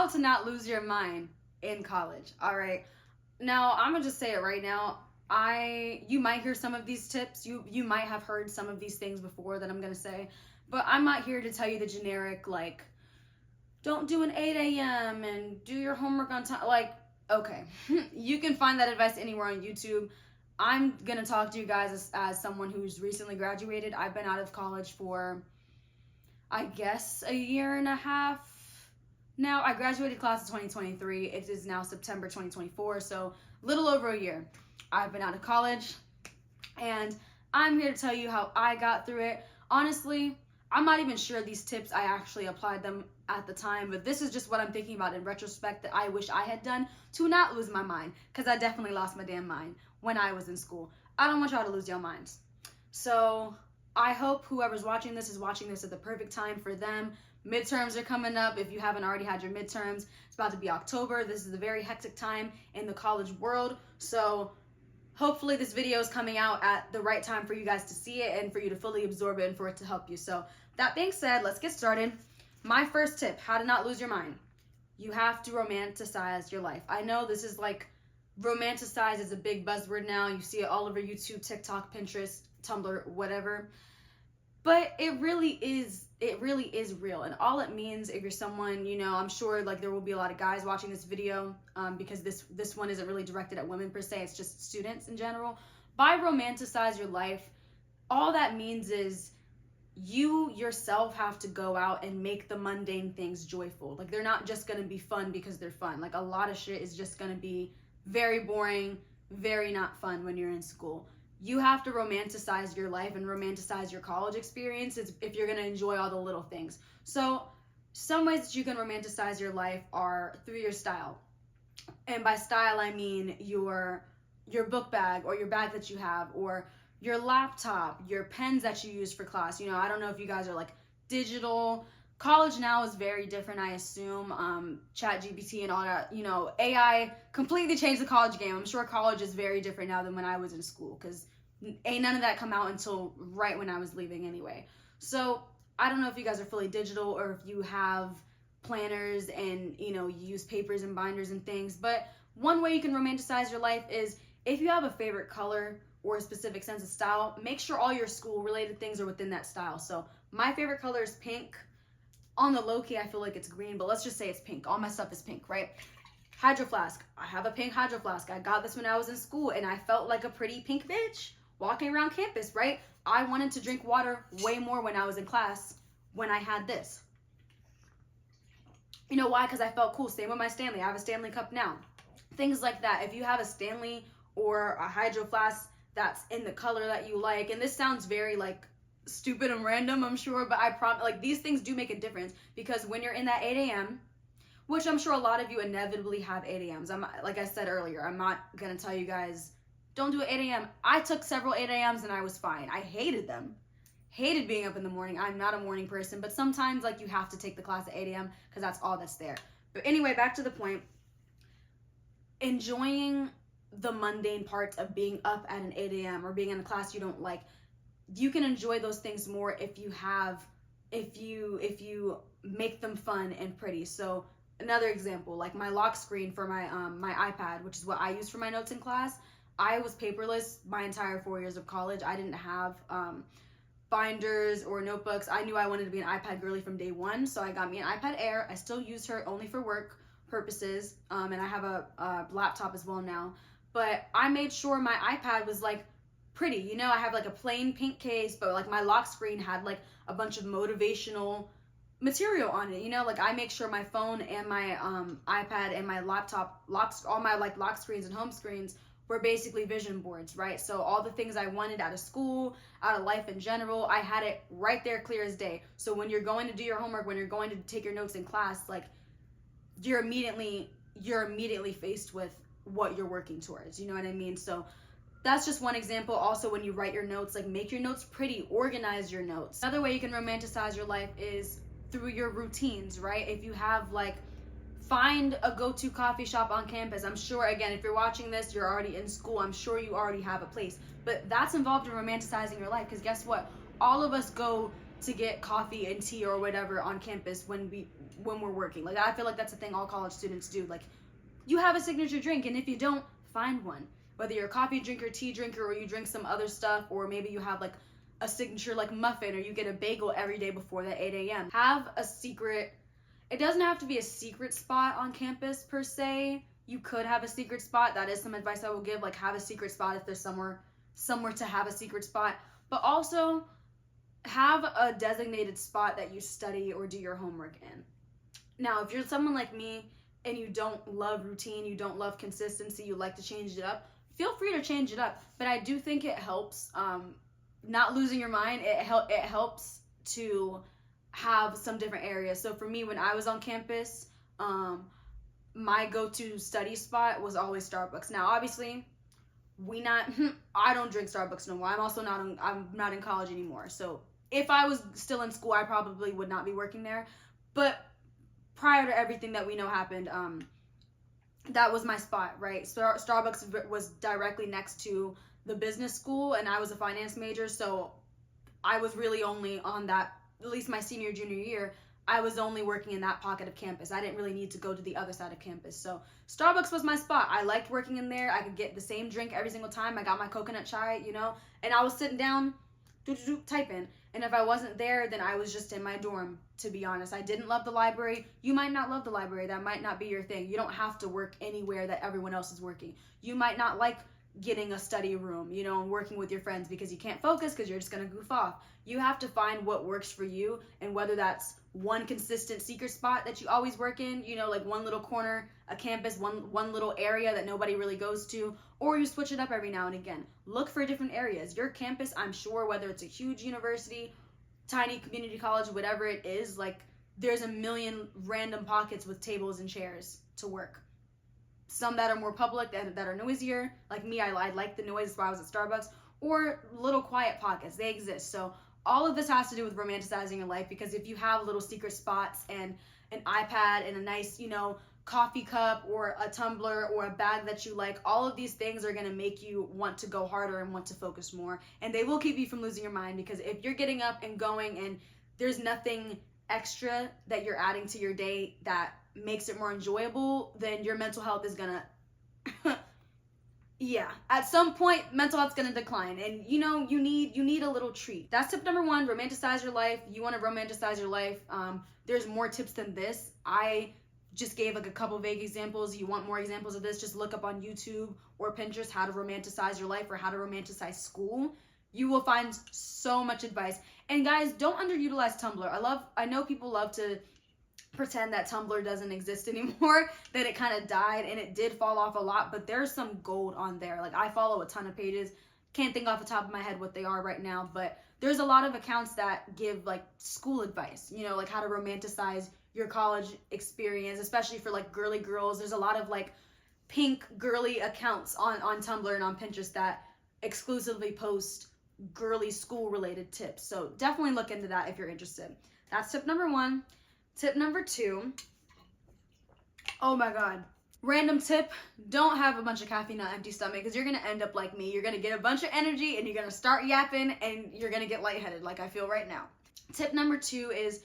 how to not lose your mind in college. All right. Now, I'm gonna just say it right now. You might hear some of these tips. You might have heard some of these things before that I'm gonna say, but I'm not here to tell you the generic like, don't do an 8 a.m. and do your homework on time. Like, okay, you can find that advice anywhere on YouTube. I'm gonna talk to you guys as someone who's recently graduated. I've been out of college for, I guess, a year and a half. Now, I graduated class of 2023. It is now September 2024, so a little over a year. I've been out of college, and I'm here to tell you how I got through it. Honestly, I'm not even sure these tips, I actually applied them at the time, but this is just what I'm thinking about in retrospect that I wish I had done to not lose my mind, because I definitely lost my damn mind when I was in school. I don't want y'all to lose your minds. So I hope whoever's watching this is watching this at the perfect time for them. Midterms are coming up. If you haven't already had your midterms, it's about to be October. This is a very hectic time in the college world. So hopefully this video is coming out at the right time for you guys to see it and for you to fully absorb it and for it to help you. So that being said, let's get started. My first tip, how to not lose your mind. You have to romanticize your life. I know this is like, romanticize is a big buzzword now. You see it all over YouTube, TikTok, Pinterest, Tumblr, whatever. But it really is real. And all it means, if you're someone, you know, I'm sure like there will be a lot of guys watching this video because this one isn't really directed at women per se, it's just students in general. By romanticize your life, all that means is you yourself have to go out and make the mundane things joyful. Like, they're not just gonna be fun because they're fun. Like, a lot of shit is just gonna be very boring, very not fun when you're in school. You have to romanticize your life and romanticize your college experiences if you're going to enjoy all the little things. So some ways that you can romanticize your life are through your style. And by style, I mean your book bag or your bag that you have, or your laptop, your pens that you use for class. You know, I don't know if you guys are like digital. College now is very different, I assume. ChatGPT and all that, you know, AI completely changed the college game. I'm sure college is very different now than when I was in school, because ain't none of that come out until right when I was leaving anyway. So I don't know if you guys are fully digital or if you have planners and, you know, you use papers and binders and things. But one way you can romanticize your life is if you have a favorite color or a specific sense of style, make sure all your school related things are within that style. So my favorite color is pink. On the low key, I feel like it's green, but let's just say it's pink. All my stuff is pink, right? Hydro flask. I have a pink hydro flask. I got this when I was in school, and I felt like a pretty pink bitch walking around campus, right? I wanted to drink water way more when I was in class when I had this. You know why? Because I felt cool. Same with my Stanley. I have a Stanley cup now. Things like that. If you have a Stanley or a hydro flask that's in the color that you like, and this sounds very like stupid and random, I'm sure, but I promise, like, these things do make a difference, because when you're in that 8 a.m., which I'm sure a lot of you inevitably have 8 a.m.s. Like I said earlier, I'm not gonna tell you guys don't do it 8 a.m. I took several 8 a.m.s and I was fine. I hated them. Hated being up in the morning. I'm not a morning person, but sometimes like you have to take the class at 8 a.m. because that's all that's there. But anyway, back to the point. Enjoying the mundane parts of being up at an 8 a.m. or being in a class you don't like. You can enjoy those things more if you make them fun and pretty. So another example, like my lock screen for my my iPad, which is what I use for my notes in class. I was paperless my entire 4 years of college. I didn't have binders or notebooks. I knew I wanted to be an iPad girly from day one, so I got me an iPad Air. I still use her only for work purposes, and I have a laptop as well now. But I made sure my iPad was like pretty, you know. I have like a plain pink case, but like my lock screen had like a bunch of motivational material on it, you know. Like I make sure my phone and my iPad and my laptop locks, all my like lock screens and home screens were basically vision boards, right? So all the things I wanted out of school, out of life in general, I had it right there, clear as day. So when you're going to do your homework, when you're going to take your notes in class, like you're immediately faced with what you're working towards, you know what I mean? So that's just one example. Also, when you write your notes, like make your notes pretty, organize your notes. Another way you can romanticize your life is through your routines, right? If you have like, find a go-to coffee shop on campus. I'm sure, again, if you're watching this, you're already in school. I'm sure you already have a place, but that's involved in romanticizing your life, because guess what? All of us go to get coffee and tea or whatever on campus when we're working. Like, I feel like that's a thing all college students do. Like, you have a signature drink, and if you don't, find one. Whether you're a coffee drinker, tea drinker, or you drink some other stuff, or maybe you have like a signature like muffin, or you get a bagel every day before that 8 a.m. Have a secret. It doesn't have to be a secret spot on campus per se. You could have a secret spot. That is some advice I will give. Like, have a secret spot if there's somewhere to have a secret spot. But also have a designated spot that you study or do your homework in. Now, if you're someone like me and you don't love routine, you don't love consistency, you like to change it up, feel free to change it up. But I do think it helps, not losing your mind. It helps to have some different areas. So for me, when I was on campus, my go-to study spot was always Starbucks. Now, obviously, I don't drink Starbucks no more. I'm not in college anymore. So if I was still in school, I probably would not be working there. But prior to everything that we know happened, that was my spot, right? Starbucks was directly next to the business school, and I was a finance major, so I was really only on that, at least my senior, junior year, I was only working in that pocket of campus. I didn't really need to go to the other side of campus. So Starbucks was my spot. I liked working in there. I could get the same drink every single time. I got my coconut chai, and I was sitting down, typing. And if I wasn't there, then I was just in my dorm, to be honest. I didn't love the library. You might not love the library. That might not be your thing. You don't have to work anywhere that everyone else is working. You might not like getting a study room, and working with your friends because you can't focus because you're just going to goof off. You have to find what works for you, and whether that's one consistent secret spot that you always work in, like one little corner, a campus, one little area that nobody really goes to, or you switch it up every now and again. Look for different areas. Your campus, I'm sure, whether it's a huge university, tiny community college, whatever it is, like, there's a million random pockets with tables and chairs to work. Some that are more public, that are noisier. Like me, I like the noise while I was at Starbucks. Or little quiet pockets. They exist. So all of this has to do with romanticizing your life, because if you have little secret spots and an iPad and a nice, coffee cup or a tumbler or a bag that you like, all of these things are going to make you want to go harder and want to focus more. And they will keep you from losing your mind, because if you're getting up and going and there's nothing extra that you're adding to your day that makes it more enjoyable, then your mental health is going to yeah, at some point mental health's gonna decline, and you need a little treat. That's tip number 1. Romanticize your life. You want to romanticize your life. There's more tips than this. I just gave like a couple vague examples. You want more examples of this, just look up on YouTube or Pinterest how to romanticize your life or how to romanticize school. You will find so much advice. And guys, don't underutilize Tumblr. I know people love to pretend that Tumblr doesn't exist anymore, that it kind of died, and it did fall off a lot, but there's some gold on there. Like, I follow a ton of pages, can't think off the top of my head what they are right now, but there's a lot of accounts that give like school advice, like how to romanticize your college experience, especially for like girly girls. There's a lot of like pink girly accounts on Tumblr and on Pinterest that exclusively post girly school related tips, so definitely look into that if you're interested. That's tip number 1. Tip number 2, oh my god, random tip, don't have a bunch of caffeine on an empty stomach, because you're going to end up like me. You're going to get a bunch of energy and you're going to start yapping and you're going to get lightheaded like I feel right now. Tip number 2 is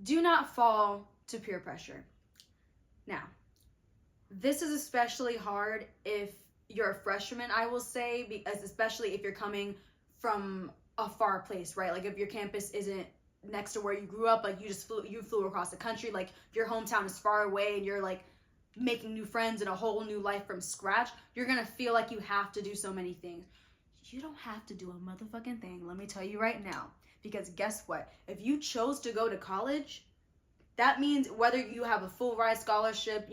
do not fall to peer pressure. Now, this is especially hard if you're a freshman, I will say, because especially if you're coming from a far place, right? Like if your campus isn't next to where you grew up, like you flew across the country, like your hometown is far away and you're like making new friends and a whole new life from scratch, you're gonna feel like you have to do so many things. You don't have to do a motherfucking thing, let me tell you right now, because guess what? If you chose to go to college, that means whether you have a full ride scholarship,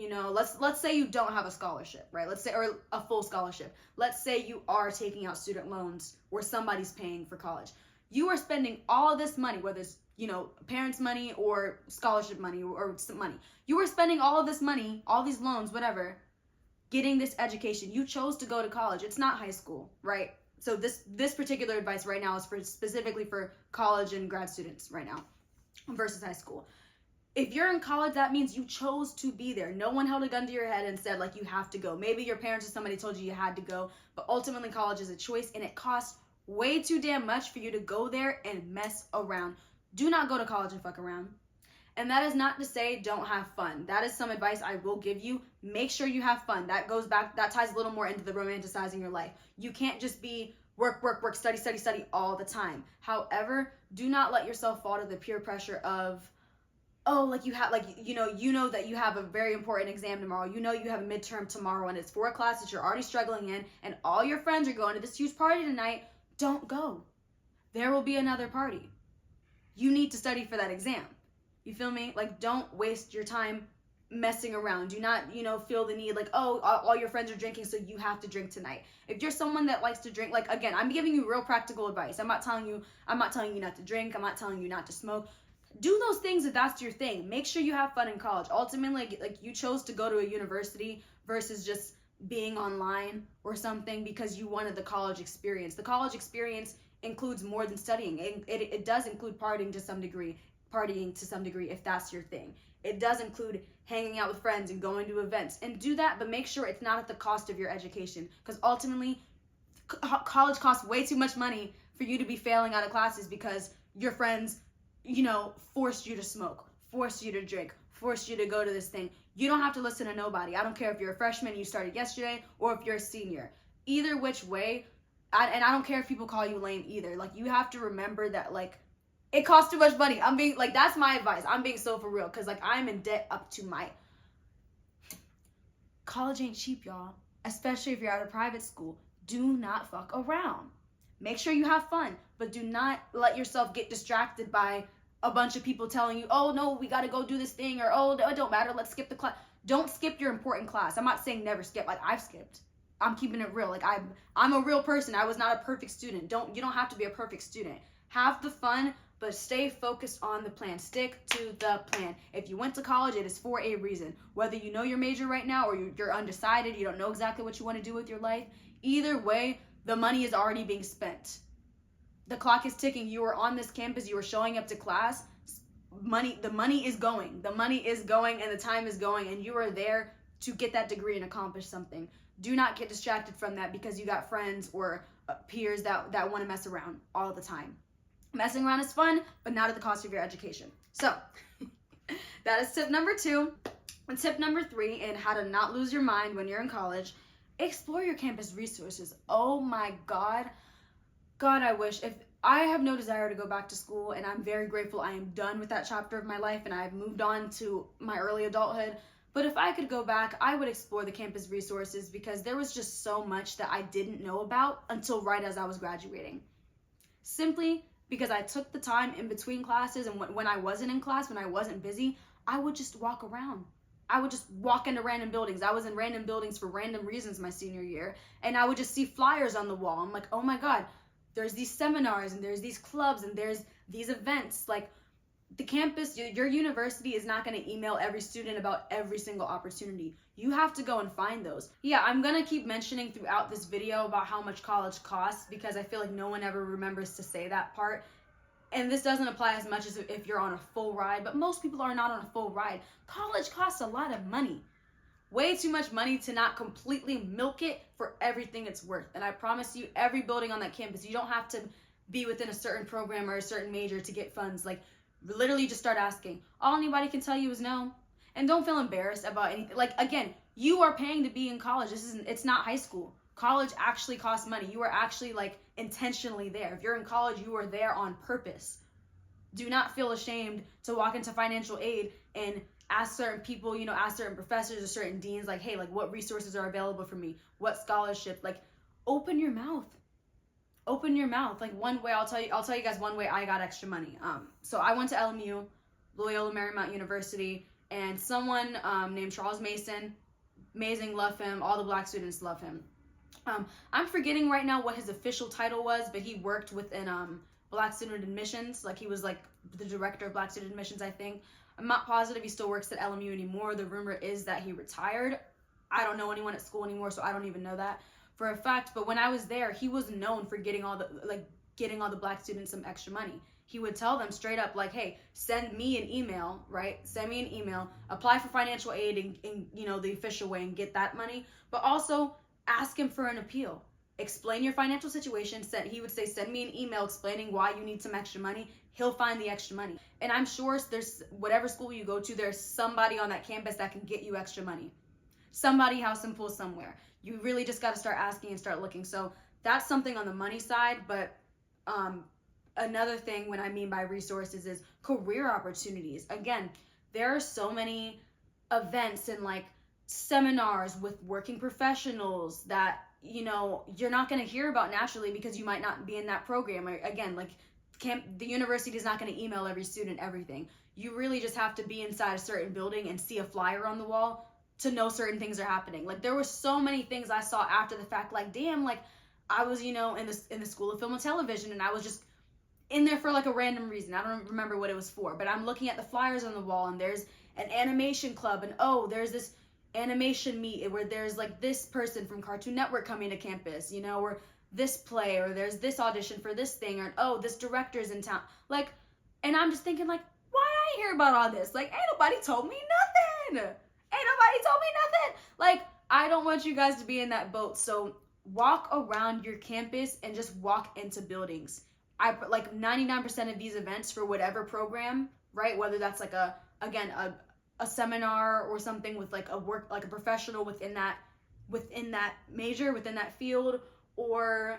let's say you don't have a scholarship, right? Or a full scholarship. Let's say you are taking out student loans or somebody's paying for college. You are spending all this money, whether it's parents' money or scholarship money or some money. You are spending all of this money, all these loans, whatever, getting this education. You chose to go to college. It's not high school, right? So this particular advice right now is specifically for college and grad students right now versus high school. If you're in college, that means you chose to be there. No one held a gun to your head and said, like, you have to go. Maybe your parents or somebody told you had to go, but ultimately college is a choice, and it costs way too damn much for you to go there and mess around. Do not go to college and fuck around. And that is not to say don't have fun. That is some advice I will give you. Make sure you have fun. That goes back, that ties a little more into the romanticizing your life. You can't just be work, work, work, study, study, study all the time. However, do not let yourself fall to the peer pressure of, oh, like you have, like, you know that you have a very important exam tomorrow. You know you have a midterm tomorrow and it's 4 classes you're already struggling in and all your friends are going to this huge party tonight. Don't go. There will be another party. You need to study for that exam. You feel me? Like, don't waste your time messing around. Do not, feel the need like, oh, all your friends are drinking, so you have to drink tonight. If you're someone that likes to drink, like, again, I'm giving you real practical advice. I'm not telling you not to drink. I'm not telling you not to smoke. Do those things if that's your thing. Make sure you have fun in college. Ultimately, like you chose to go to a university versus just being online or something because you wanted the college experience. The college experience includes more than studying. It does include partying to some degree if that's your thing. It does include hanging out with friends and going to events, and do that, but make sure it's not at the cost of your education, because ultimately college costs way too much money for you to be failing out of classes because your friends forced you to smoke, forced you to drink, forced you to go to this thing. You don't have to listen to nobody. I don't care if you're a freshman, you started yesterday, or if you're a senior. Either which way, and I don't care if people call you lame either. Like, you have to remember that, like, it costs too much money. I'm being, like, that's my advice. I'm being so for real, because, like, I'm in debt up to my... College ain't cheap, y'all. Especially if you're at a private school. Do not fuck around. Make sure you have fun, but do not let yourself get distracted by a bunch of people telling you, oh, no, we got to go do this thing, or, oh, it don't matter, let's skip the class. Don't skip your important class. I'm not saying never skip. Like, I've skipped. I'm keeping it real. Like, I'm a real person. I was not a perfect student. You don't have to be a perfect student. Have the fun, but stay focused on the plan. Stick to the plan. If you went to college, it is for a reason. Whether you know your major right now or you're undecided, you don't know exactly what you want to do with your life, either way, the money is already being spent. The clock is ticking. You are on this campus. You are showing up to class. The money is going. The money is going and the time is going, and you are there to get that degree and accomplish something. Do not get distracted from that because you got friends or peers that want to mess around all the time. Messing around is fun, but not at the cost of your education. So that is tip number 2. And tip number 3 in how to not lose your mind when you're in college: explore your campus resources. Oh my God, I wish. If I have no desire to go back to school, and I'm very grateful I am done with that chapter of my life and I've moved on to my early adulthood. But if I could go back, I would explore the campus resources because there was just so much that I didn't know about until right as I was graduating. Simply because I took the time in between classes, and when I wasn't in class, when I wasn't busy, I would just walk around. I would just walk into random buildings. I was in random buildings for random reasons my senior year, and I would just see flyers on the wall. I'm like, oh my God, there's these seminars and there's these clubs and there's these events. Like, the campus, your university is not going to email every student about every single opportunity. You have to go and find those. Yeah, I'm going to keep mentioning throughout this video about how much college costs because I feel like no one ever remembers to say that part. And this doesn't apply as much as if you're on a full ride, but most people are not on a full ride. College costs a lot of money. Way too much money to not completely milk it for everything it's worth. And I promise you, every building on that campus, you don't have to be within a certain program or a certain major to get funds. Like, literally just start asking. All anybody can tell you is no. And don't feel embarrassed about anything. Like, again, you are paying to be in college. It's not high school. College actually costs money. You are actually, like, intentionally there. If you're in college, you are there on purpose. Do not feel ashamed to walk into financial aid and ask certain people, ask certain professors or certain deans, like, hey, like, what resources are available for me? What scholarships? Like, open your mouth. Open your mouth. Like, one way, I'll tell you guys one way I got extra money. So I went to LMU, Loyola Marymount University, and someone named Charles Mason, amazing, love him. All the black students love him. I'm forgetting right now what his official title was, but he worked within black student admissions. Like, he was like the director of black student admissions, I think. I'm not positive he still works at LMU anymore. The rumor is that he retired. I don't know anyone at school anymore, so I don't even know that for a fact. But when I was there, he was known for getting all the black students some extra money. He would tell them straight up, like, hey, send me an email, right? Send me an email, apply for financial aid in the official way and get that money. But also ask him for an appeal. explain your financial situation. He would say, send me an email explaining why you need some extra money. He'll find the extra money. And I'm sure there's, whatever school you go to, there's somebody on that campus that can get you extra money. Somebody house and pool somewhere. You really just got to start asking and start looking. So that's something on the money side. But another thing when I mean by resources is career opportunities. Again, there are so many events and like seminars with working professionals that, you know, you're not going to hear about naturally because you might not be in that program. Or again, like the university is not going to email every student everything. You really just have to be inside a certain building and see a flyer on the wall to know certain things are happening. Like there were so many things I saw after the fact, like damn, like I was, you know, in the School of Film and Television, and I was just in there for like a random reason. I don't remember what it was for, but I'm looking at the flyers on the wall, and there's an animation club, and oh, there's this animation meet where there's like this person from Cartoon Network coming to campus, you know, or this play, or there's this audition for this thing, or oh, this director's in town. Like, and I'm just thinking like, why I hear about all this? Like, ain't nobody told me nothing. Ain't nobody told me nothing. Like, I don't want you guys to be in that boat. So walk around your campus and just walk into buildings. I like 99% of these events for whatever program, right? Whether that's like a seminar or something with like a professional within that major, within that field, or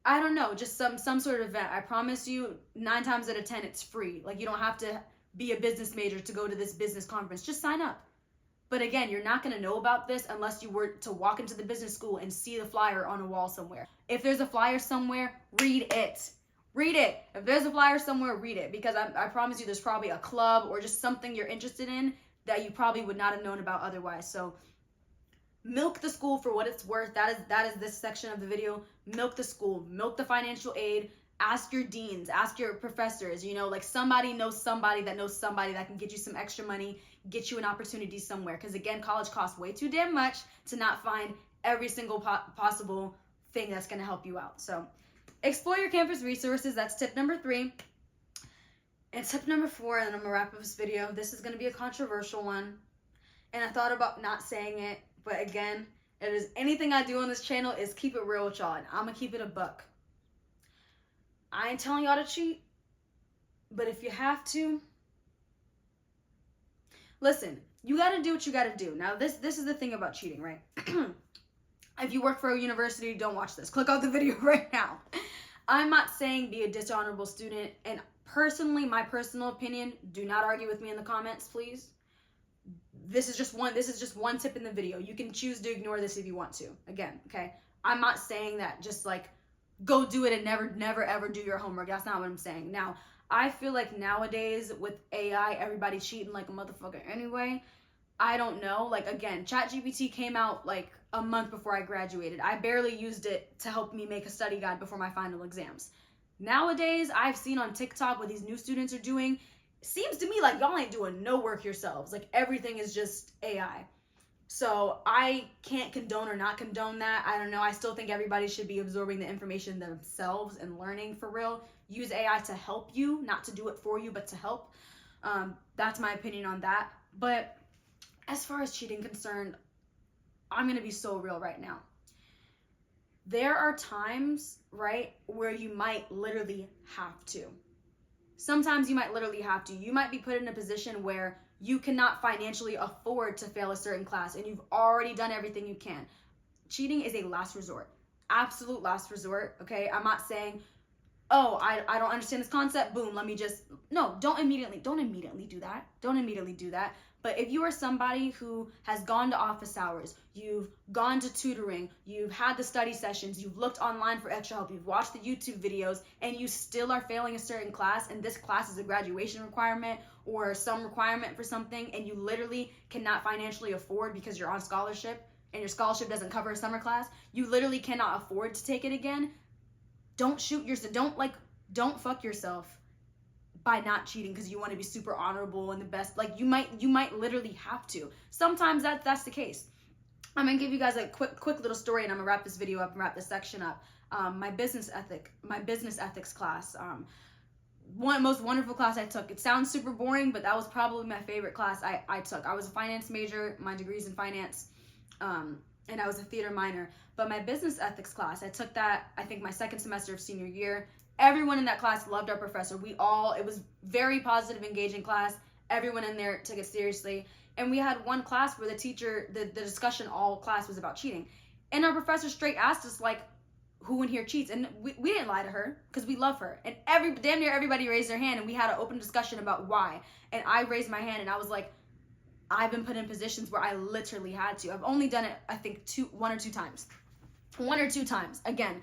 I don't know, just some sort of event. I promise you 9 times out of 10 it's free. Like you don't have to be a business major to go to this business conference. Just sign up. But again, you're not going to know about this unless you were to walk into the business school and see the flyer on a wall somewhere. If there's a flyer somewhere, read it. Read it. If there's a flyer somewhere, read it. Because I promise you there's probably a club or just something you're interested in that you probably would not have known about otherwise. So milk the school for what it's worth. That is this section of the video. Milk the school. Milk the financial aid. Ask your deans. Ask your professors. You know, like somebody knows somebody that knows somebody that can get you some extra money, get you an opportunity somewhere. Because again, college costs way too damn much to not find every single possible thing that's going to help you out. So explore your campus resources. That's tip number 3. And tip number 4, and then I'm going to wrap up this video. This is going to be a controversial one. And I thought about not saying it. But again, it is anything I do on this channel is keep it real with y'all. And I'm going to keep it a buck. I ain't telling y'all to cheat. But if you have to, listen, you got to do what you got to do. Now, this is the thing about cheating, right? If you work for a university, don't watch this. Click off the video right now. I'm not saying be a dishonorable student. And personally, my personal opinion, do not argue with me in the comments, please. This is just one tip in the video. You can choose to ignore this if you want to. Again, okay? I'm not saying that just like go do it and never ever do your homework. That's not what I'm saying. Now, I feel like nowadays with AI, everybody cheating like a motherfucker anyway. I don't know. Like again, ChatGPT came out like a month before I graduated. I barely used it to help me make a study guide before my final exams. Nowadays, I've seen on TikTok what these new students are doing. Seems to me like y'all ain't doing no work yourselves. Like everything is just AI. So I can't condone or not condone that. I don't know. I still think everybody should be absorbing the information themselves and learning for real. Use AI to help you, not to do it for you, but to help. That's my opinion on that. But as far as cheating concerned, I'm going to be so real right now. There are times, right, where you might literally have to. Sometimes you might literally have to. You might be put in a position where you cannot financially afford to fail a certain class and you've already done everything you can. Cheating is a last resort. Absolute last resort, okay? I'm not saying, oh, I don't understand this concept. Boom, let me just... No, don't immediately do that. Don't immediately do that. But if you are somebody who has gone to office hours, you've gone to tutoring, you've had the study sessions, you've looked online for extra help, you've watched the YouTube videos, and you still are failing a certain class, and this class is a graduation requirement or some requirement for something, and you literally cannot financially afford because you're on scholarship, and your scholarship doesn't cover a summer class, you literally cannot afford to take it again, don't shoot yourself, don't fuck yourself by not cheating because you want to be super honorable and the best. Like you might literally have to. Sometimes that's the case. I'm gonna give you guys a quick little story, and I'm gonna wrap this video up and wrap this section up. My business ethics class. Most wonderful class I took. It sounds super boring, but that was probably my favorite class I took. I was a finance major. My degree's in finance. And and I was a theater minor. But my business ethics class, I took that, I think, my second semester of senior year. Everyone in that class loved our professor. It was very positive, engaging class. Everyone in there took it seriously. And we had one class where the discussion all class was about cheating. And our professor straight asked us, like, who in here cheats? And we didn't lie to her because we love her. And damn near everybody raised their hand, and we had an open discussion about why. And I raised my hand, and I was like, I've been put in positions where I literally had to. I've only done it, I think, one or two times. Again,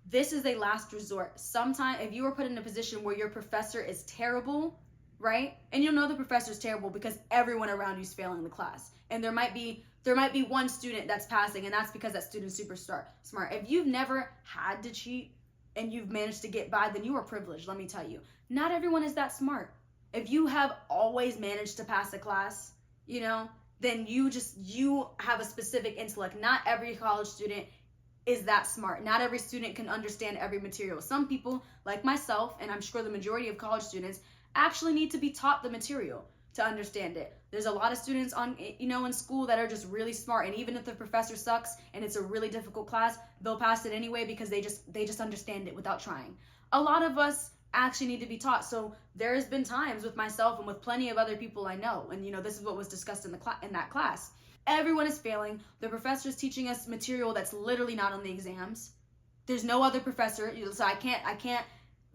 this is a last resort. Sometimes, if you are put in a position where your professor is terrible, right? And you'll know the professor is terrible because everyone around you is failing the class. And there might be one student that's passing, and that's because that student's super smart. If you've never had to cheat and you've managed to get by, then you are privileged, let me tell you. Not everyone is that smart. If you have always managed to pass a class, then you have a specific intellect. Not every college student is that smart. Not every student can understand every material. Some people, like myself, and I'm sure the majority of college students, actually need to be taught the material to understand it. There's a lot of students in school that are just really smart, and even if the professor sucks and it's a really difficult class, they'll pass it anyway because they just understand it without trying. A lot of us actually need to be taught. So there's been times with myself and with plenty of other people I know, and this is what was discussed in that class. Everyone is failing. The professor is teaching us material that's literally not on the exams. There's no other professor, so I can't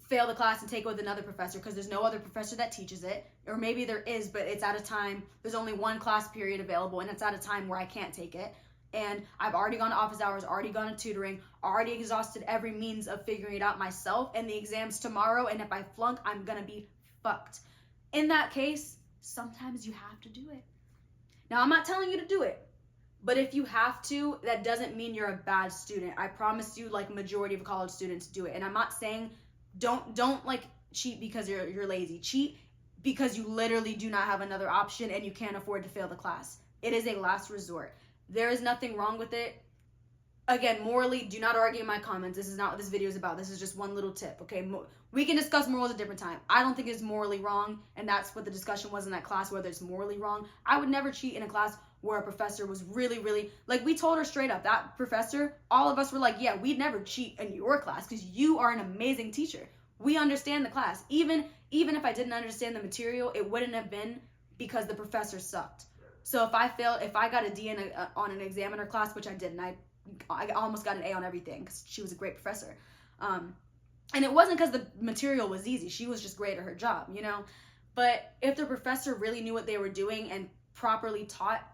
fail the class and take it with another professor because there's no other professor that teaches it. Or maybe there is, but it's at a time, there's only one class period available, and it's at a time where I can't take it. And I've already gone to office hours, already gone to tutoring, already exhausted every means of figuring it out myself, and the exam's tomorrow, and if I flunk, I'm gonna be fucked. In that case, sometimes you have to do it. Now, I'm not telling you to do it, but if you have to, that doesn't mean you're a bad student. I promise you, like, majority of college students do it. And I'm not saying don't like cheat because you're lazy. Cheat because you literally do not have another option and you can't afford to fail the class. It is a last resort. There is nothing wrong with it. Again, morally, do not argue in my comments. This is not what this video is about. This is just one little tip, okay? We can discuss morals at a different time. I don't think it's morally wrong, and that's what the discussion was in that class, whether it's morally wrong. I would never cheat in a class where a professor was really, really, like, we told her straight up, that professor, all of us were like, yeah, we'd never cheat in your class because you are an amazing teacher. We understand the class. Even if I didn't understand the material, it wouldn't have been because the professor sucked. So if I got a D on an exam in her class, which I didn't, I almost got an A on everything because she was a great professor. And it wasn't because the material was easy. She was just great at her job, But if the professor really knew what they were doing and properly taught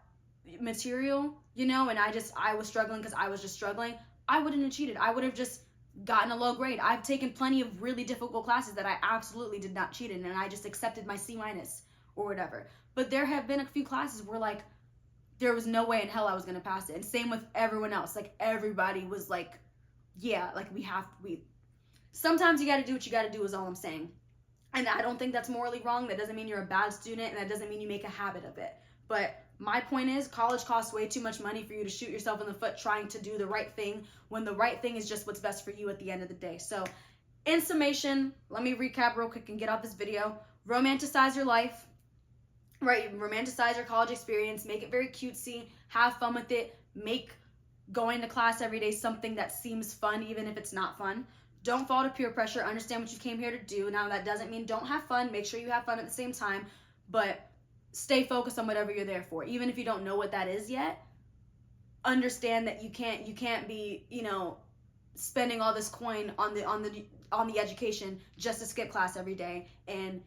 material, and I was struggling because I was just struggling, I wouldn't have cheated. I would have just gotten a low grade. I've taken plenty of really difficult classes that I absolutely did not cheat in, and I just accepted my C- or whatever. But there have been a few classes where, like, there was no way in hell I was going to pass it. And same with everyone else. Like, everybody was like, yeah, like, sometimes you got to do what you got to do is all I'm saying. And I don't think that's morally wrong. That doesn't mean you're a bad student, and that doesn't mean you make a habit of it. But my point is, college costs way too much money for you to shoot yourself in the foot trying to do the right thing when the right thing is just what's best for you at the end of the day. So, in summation, let me recap real quick and get off this video. Romanticize your life. Right, romanticize your college experience, make it very cutesy, have fun with it, make going to class every day something that seems fun even if it's not fun. Don't fall to peer pressure, understand what you came here to do. Now, that doesn't mean don't have fun, make sure you have fun at the same time, but stay focused on whatever you're there for. Even if you don't know what that is yet, understand that you can't be, spending all this coin on the education just to skip class every day and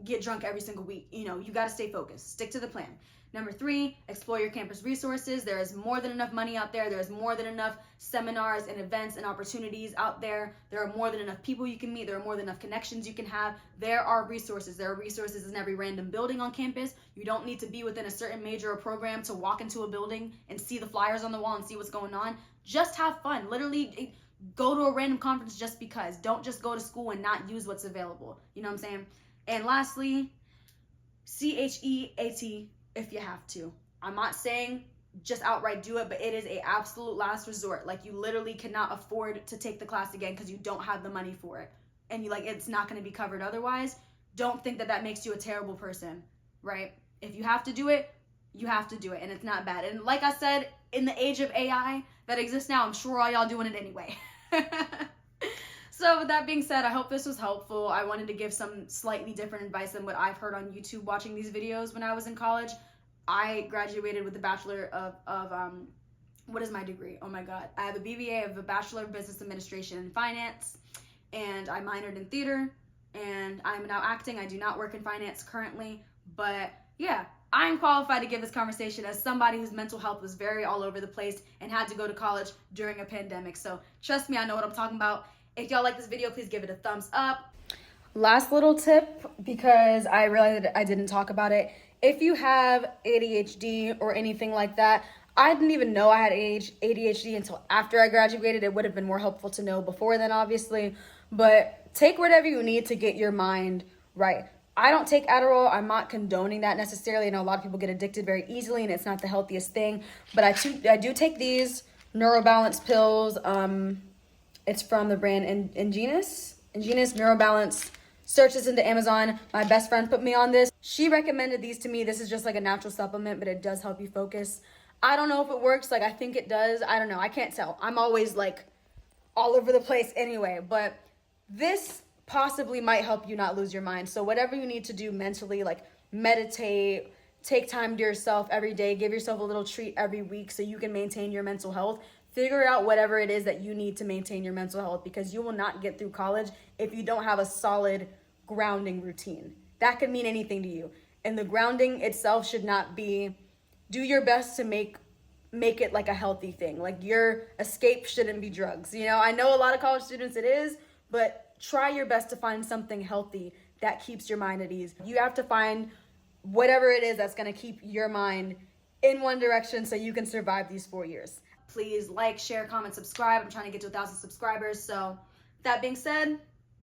get drunk every single week. You got to stay focused. Stick to the plan. Number 3, explore your campus resources. There is more than enough money out there. There is more than enough seminars and events and opportunities out there. There are more than enough people you can meet. There are more than enough connections you can have. There are resources. There are resources in every random building on campus. You don't need to be within a certain major or program to walk into a building and see the flyers on the wall and see what's going on. Just have fun. Literally, go to a random conference just because. Don't just go to school and not use what's available. You know what I'm saying? And lastly, CHEAT if you have to. I'm not saying just outright do it, but it is a absolute last resort. Like, you literally cannot afford to take the class again because you don't have the money for it. And it's not going to be covered otherwise. Don't think that makes you a terrible person, right? If you have to do it, you have to do it, and it's not bad. And like I said, in the age of AI that exists now, I'm sure all y'all doing it anyway. So with that being said, I hope this was helpful. I wanted to give some slightly different advice than what I've heard on YouTube watching these videos when I was in college. I graduated with a bachelor of what is my degree? Oh my God. I have a BBA of a Bachelor of Business Administration and Finance, and I minored in theater, and I'm now acting. I do not work in finance currently, but yeah, I'm qualified to give this conversation as somebody whose mental health was very all over the place and had to go to college during a pandemic. So trust me, I know what I'm talking about. If y'all like this video, please give it a thumbs up. Last little tip, because I realized that I didn't talk about it. If you have ADHD or anything like that, I didn't even know I had ADHD until after I graduated. It would have been more helpful to know before then, obviously. But take whatever you need to get your mind right. I don't take Adderall. I'm not condoning that necessarily. I know a lot of people get addicted very easily, and it's not the healthiest thing. But I do take these neurobalance pills. It's from the brand Ingenious Neurobalance. Search this into Amazon. My best friend put me on this. She recommended these to me. This is just like a natural supplement, but it does help you focus. I don't know if it works. Like, I think it does. I don't know. I can't tell. I'm always like all over the place anyway, but this possibly might help you not lose your mind. So whatever you need to do mentally, like meditate, take time to yourself every day, give yourself a little treat every week so you can maintain your mental health. Figure out whatever it is that you need to maintain your mental health, because you will not get through college if you don't have a solid grounding routine. That could mean anything to you. And the grounding itself should not be, do your best to make it like a healthy thing. Like, your escape shouldn't be drugs. You know, I know a lot of college students it is, but try your best to find something healthy that keeps your mind at ease. You have to find whatever it is that's going to keep your mind in one direction so you can survive these 4 years. Please like, share, comment, subscribe. I'm trying to get to 1,000 subscribers. So that being said,